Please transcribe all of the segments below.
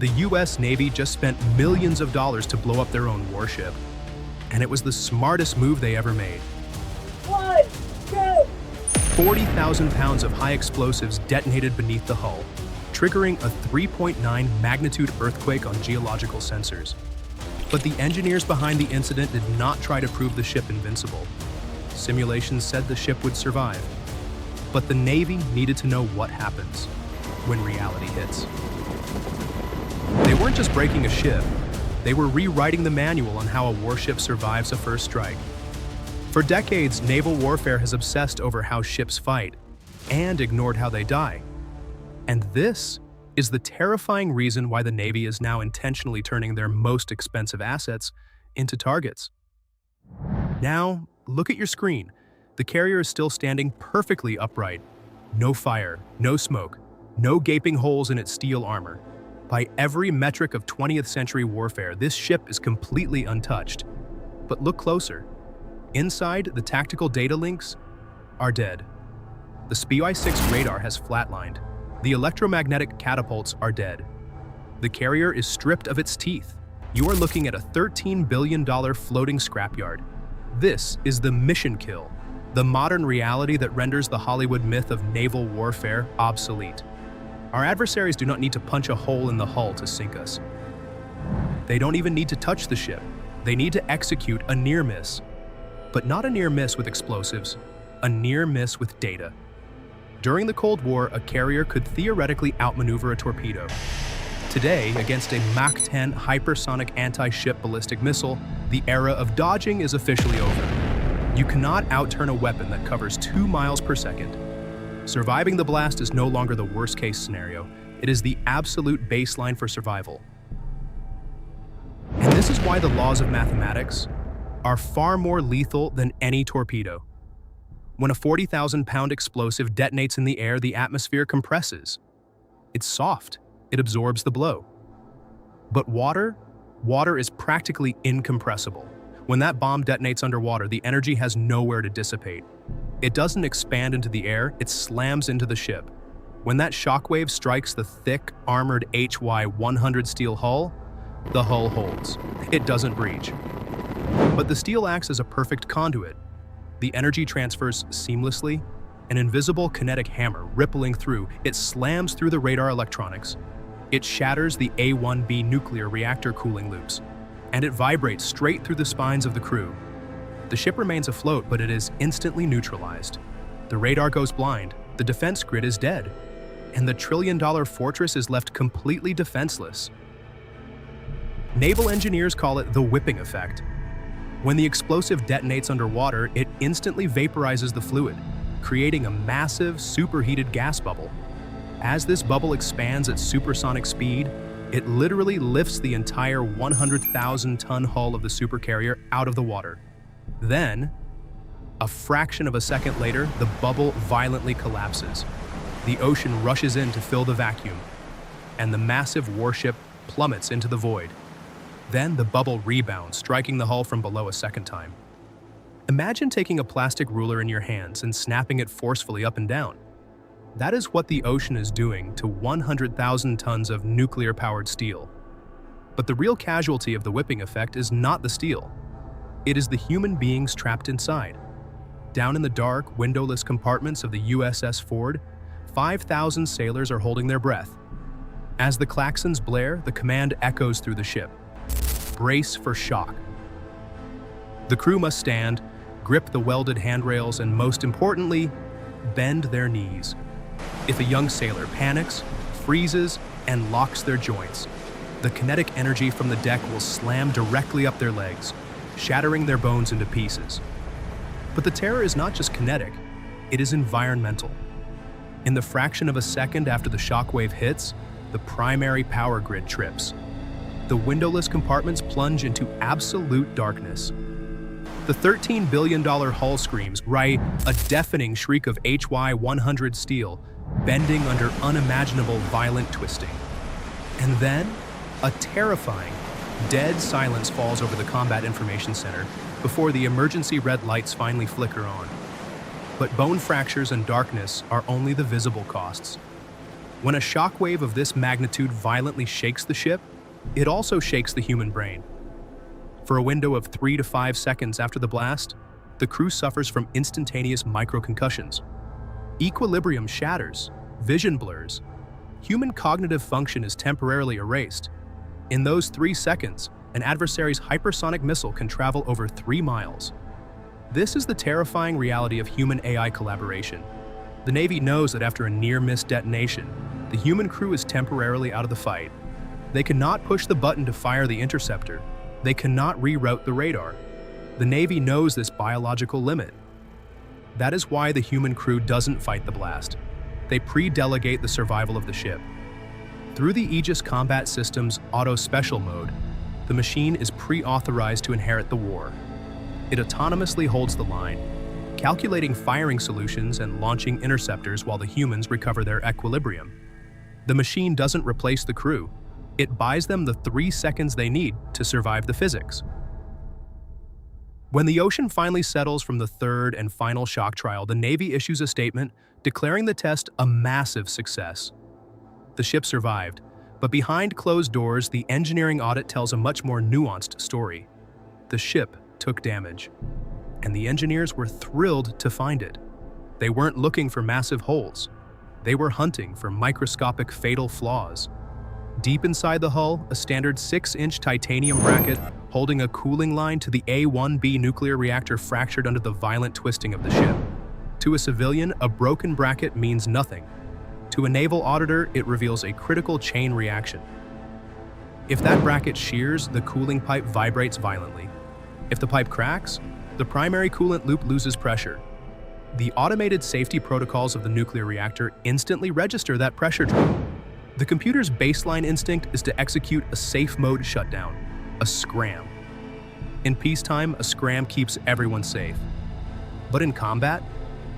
The US Navy just spent millions of dollars to blow up their own warship. And it was the smartest move they ever made. 1, 2. 40,000 pounds of high explosives detonated beneath the hull, triggering a 3.9 magnitude earthquake on geological sensors. But the engineers behind the incident did not try to prove the ship invincible. Simulations said the ship would survive. But the Navy needed to know what happens when reality hits. They weren't just breaking a ship, they were rewriting the manual on how a warship survives a first strike. For decades, naval warfare has obsessed over how ships fight and ignored how they die. And this is the terrifying reason why the Navy is now intentionally turning their most expensive assets into targets. Now, look at your screen. The carrier is still standing perfectly upright. No fire, no smoke, no gaping holes in its steel armor. By every metric of 20th century warfare, this ship is completely untouched. But look closer. Inside, the tactical data links are dead. The SPY-6 radar has flatlined. The electromagnetic catapults are dead. The carrier is stripped of its teeth. You are looking at a $13 billion floating scrapyard. This is the mission kill, the modern reality that renders the Hollywood myth of naval warfare obsolete. Our adversaries do not need to punch a hole in the hull to sink us. They don't even need to touch the ship. They need to execute a near miss. But not a near miss with explosives, a near miss with data. During the Cold War, a carrier could theoretically outmaneuver a torpedo. Today, against a Mach 10 hypersonic anti-ship ballistic missile, the era of dodging is officially over. You cannot outturn a weapon that covers 2 miles per second. Surviving the blast is no longer the worst-case scenario. It is the absolute baseline for survival. And this is why the laws of mathematics are far more lethal than any torpedo. When a 40,000-pound explosive detonates in the air, the atmosphere compresses. It's soft. It absorbs the blow. But water is practically incompressible. When that bomb detonates underwater, the energy has nowhere to dissipate. It doesn't expand into the air, it slams into the ship. When that shockwave strikes the thick, armored HY-100 steel hull, the hull holds. It doesn't breach. But the steel acts as a perfect conduit. The energy transfers seamlessly, an invisible kinetic hammer rippling through. It slams through the radar electronics. It shatters the A-1B nuclear reactor cooling loops, and it vibrates straight through the spines of the crew. The ship remains afloat, but it is instantly neutralized. The radar goes blind, the defense grid is dead, and the trillion-dollar fortress is left completely defenseless. Naval engineers call it the whipping effect. When the explosive detonates underwater, it instantly vaporizes the fluid, creating a massive, superheated gas bubble. As this bubble expands at supersonic speed, it literally lifts the entire 100,000-ton hull of the supercarrier out of the water. Then, a fraction of a second later, the bubble violently collapses. The ocean rushes in to fill the vacuum, and the massive warship plummets into the void. Then the bubble rebounds, striking the hull from below a second time. Imagine taking a plastic ruler in your hands and snapping it forcefully up and down. That is what the ocean is doing to 100,000 tons of nuclear-powered steel. But the real casualty of the whipping effect is not the steel. It is the human beings trapped inside. Down in the dark, windowless compartments of the USS Ford, 5,000 sailors are holding their breath. As the klaxons blare, the command echoes through the ship. Brace for shock. The crew must stand, grip the welded handrails, and most importantly, bend their knees. If a young sailor panics, freezes, and locks their joints, the kinetic energy from the deck will slam directly up their legs, shattering their bones into pieces. But the terror is not just kinetic, it is environmental. In the fraction of a second after the shockwave hits, the primary power grid trips. The windowless compartments plunge into absolute darkness. The $13 billion hull screams, right, a deafening shriek of HY-100 steel, bending under unimaginable violent twisting. And then, a terrifying, dead silence falls over the Combat Information Center before the emergency red lights finally flicker on. But bone fractures and darkness are only the visible costs. When a shockwave of this magnitude violently shakes the ship, it also shakes the human brain. For a window of 3 to 5 seconds after the blast, the crew suffers from instantaneous microconcussions. Equilibrium shatters, vision blurs, human cognitive function is temporarily erased. In those 3 seconds, an adversary's hypersonic missile can travel over 3 miles. This is the terrifying reality of human-AI collaboration. The Navy knows that after a near-miss detonation, the human crew is temporarily out of the fight. They cannot push the button to fire the interceptor. They cannot reroute the radar. The Navy knows this biological limit. That is why the human crew doesn't fight the blast. They pre-delegate the survival of the ship. Through the Aegis Combat System's Auto Special Mode, the machine is pre-authorized to inherit the war. It autonomously holds the line, calculating firing solutions and launching interceptors while the humans recover their equilibrium. The machine doesn't replace the crew. It buys them the 3 seconds they need to survive the physics. When the ocean finally settles from the third and final shock trial, the Navy issues a statement declaring the test a massive success. The ship survived, but behind closed doors, the engineering audit tells a much more nuanced story. The ship took damage, and the engineers were thrilled to find it. They weren't looking for massive holes. They were hunting for microscopic fatal flaws. Deep inside the hull, a standard 6-inch titanium bracket holding a cooling line to the A-1B nuclear reactor fractured under the violent twisting of the ship. To a civilian, a broken bracket means nothing. To a naval auditor, it reveals a critical chain reaction. If that bracket shears, the cooling pipe vibrates violently. If the pipe cracks, the primary coolant loop loses pressure. The automated safety protocols of the nuclear reactor instantly register that pressure drop. The computer's baseline instinct is to execute a safe mode shutdown, a scram. In peacetime, a scram keeps everyone safe. But in combat,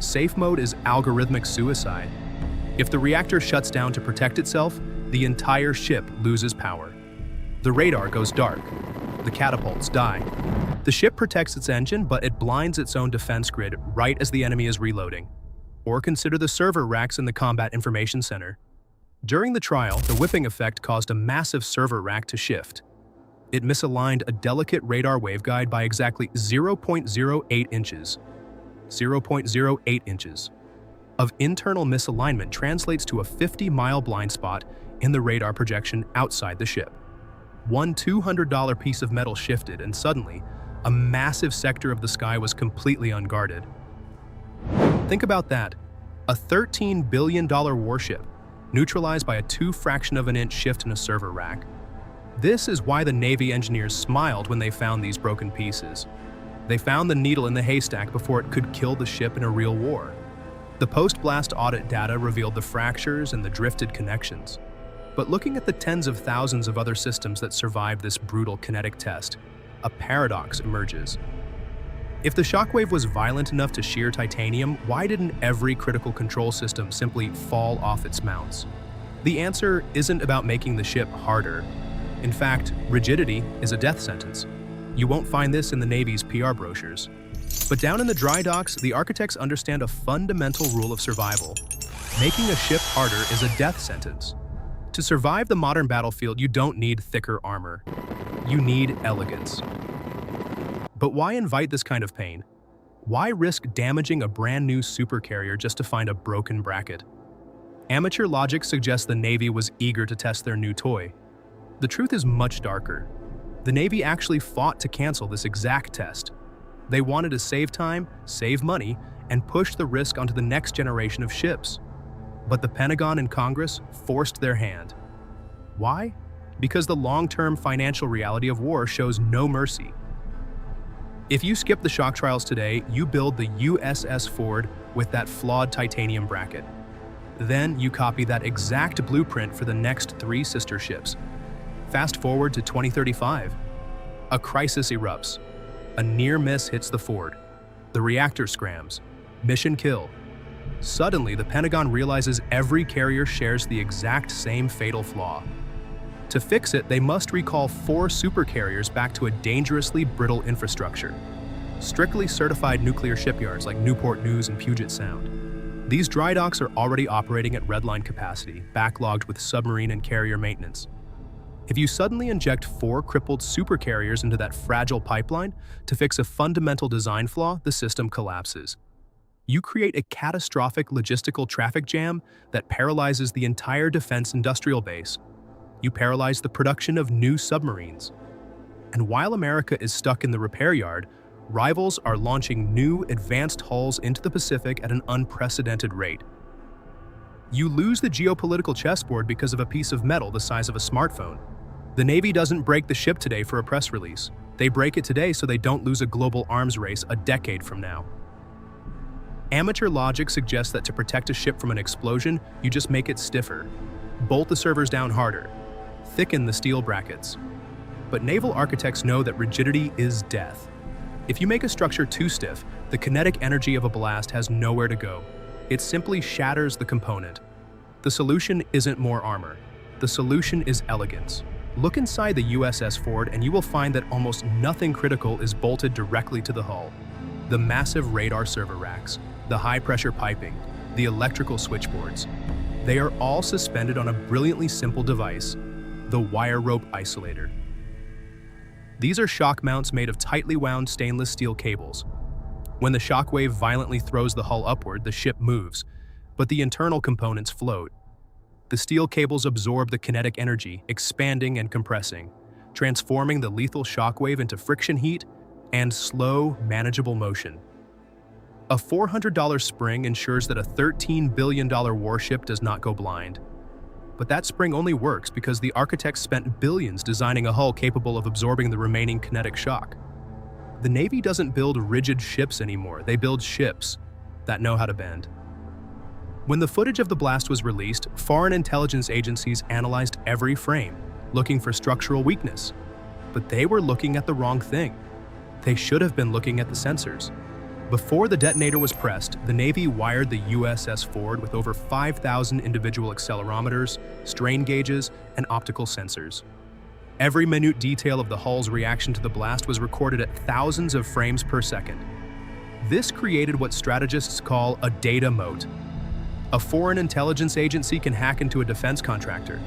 safe mode is algorithmic suicide. If the reactor shuts down to protect itself, the entire ship loses power. The radar goes dark. The catapults die. The ship protects its engine, but it blinds its own defense grid right as the enemy is reloading. Or consider the server racks in the Combat Information Center. During the trial, the whipping effect caused a massive server rack to shift. It misaligned a delicate radar waveguide by exactly 0.08 inches. 0.08 inches of internal misalignment translates to a 50-mile blind spot in the radar projection outside the ship. One $200 piece of metal shifted, and suddenly, a massive sector of the sky was completely unguarded. Think about that. A $13 billion warship, neutralized by a 2/fraction-of-an-inch shift in a server rack. This is why the Navy engineers smiled when they found these broken pieces. They found the needle in the haystack before it could kill the ship in a real war. The post-blast audit data revealed the fractures and the drifted connections. But looking at the tens of thousands of other systems that survived this brutal kinetic test, a paradox emerges. If the shockwave was violent enough to shear titanium, why didn't every critical control system simply fall off its mounts? The answer isn't about making the ship harder. In fact, rigidity is a death sentence. You won't find this in the Navy's PR brochures. But down in the dry docks, the architects understand a fundamental rule of survival. Making a ship harder is a death sentence. To survive the modern battlefield, you don't need thicker armor. You need elegance. But why invite this kind of pain? Why risk damaging a brand new supercarrier just to find a broken bracket? Amateur logic suggests the Navy was eager to test their new toy. The truth is much darker. The Navy actually fought to cancel this exact test. They wanted to save time, save money, and push the risk onto the next generation of ships. But the Pentagon and Congress forced their hand. Why? Because the long-term financial reality of war shows no mercy. If you skip the shock trials today, you build the USS Ford with that flawed titanium bracket. Then you copy that exact blueprint for the next 3 sister ships. Fast forward to 2035. A crisis erupts. A near miss hits the Ford. The reactor scrams. Mission kill. Suddenly, the Pentagon realizes every carrier shares the exact same fatal flaw. To fix it, they must recall 4 supercarriers back to a dangerously brittle infrastructure. Strictly certified nuclear shipyards like Newport News and Puget Sound. These dry docks are already operating at redline capacity, backlogged with submarine and carrier maintenance. If you suddenly inject 4 crippled supercarriers into that fragile pipeline to fix a fundamental design flaw, the system collapses. You create a catastrophic logistical traffic jam that paralyzes the entire defense industrial base. You paralyze the production of new submarines. And while America is stuck in the repair yard, rivals are launching new, advanced hulls into the Pacific at an unprecedented rate. You lose the geopolitical chessboard because of a piece of metal the size of a smartphone. The Navy doesn't break the ship today for a press release. They break it today so they don't lose a global arms race a decade from now. Amateur logic suggests that to protect a ship from an explosion, you just make it stiffer. Bolt the servers down harder. Thicken the steel brackets. But naval architects know that rigidity is death. If you make a structure too stiff, the kinetic energy of a blast has nowhere to go. It simply shatters the component. The solution isn't more armor. The solution is elegance. Look inside the USS Ford and you will find that almost nothing critical is bolted directly to the hull. The massive radar server racks, the high-pressure piping, the electrical switchboards. They are all suspended on a brilliantly simple device, the wire rope isolator. These are shock mounts made of tightly wound stainless steel cables. When the shockwave violently throws the hull upward, the ship moves, but the internal components float. The steel cables absorb the kinetic energy, expanding and compressing, transforming the lethal shockwave into friction heat and slow, manageable motion. A $400 spring ensures that a $13 billion warship does not go blind. But that spring only works because the architects spent billions designing a hull capable of absorbing the remaining kinetic shock. The Navy doesn't build rigid ships anymore, they build ships that know how to bend. When the footage of the blast was released, foreign intelligence agencies analyzed every frame, looking for structural weakness. But they were looking at the wrong thing. They should have been looking at the sensors. Before the detonator was pressed, the Navy wired the USS Ford with over 5,000 individual accelerometers, strain gauges, and optical sensors. Every minute detail of the hull's reaction to the blast was recorded at thousands of frames per second. This created what strategists call a data moat. A foreign intelligence agency can hack into a defense contractor.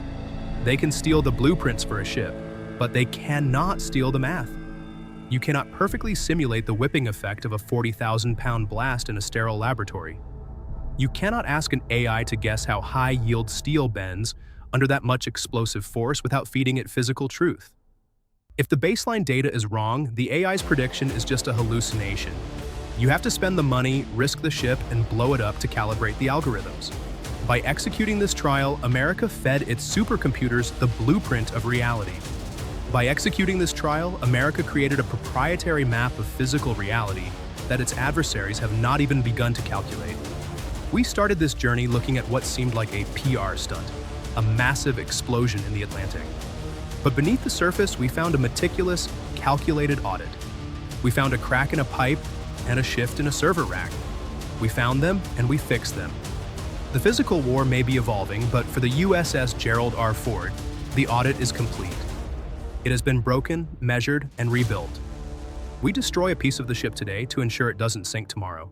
They can steal the blueprints for a ship, but they cannot steal the math. You cannot perfectly simulate the whipping effect of a 40,000-pound blast in a sterile laboratory. You cannot ask an AI to guess how high-yield steel bends under that much explosive force without feeding it physical truth. If the baseline data is wrong, the AI's prediction is just a hallucination. You have to spend the money, risk the ship, and blow it up to calibrate the algorithms. By executing this trial, America fed its supercomputers the blueprint of reality. By executing this trial, America created a proprietary map of physical reality that its adversaries have not even begun to calculate. We started this journey looking at what seemed like a PR stunt, a massive explosion in the Atlantic. But beneath the surface, we found a meticulous, calculated audit. We found a crack in a pipe and a shift in a server rack. We found them and we fixed them. The physical war may be evolving, but for the USS Gerald R. Ford, the audit is complete. It has been broken, measured, and rebuilt. We destroy a piece of the ship today to ensure it doesn't sink tomorrow.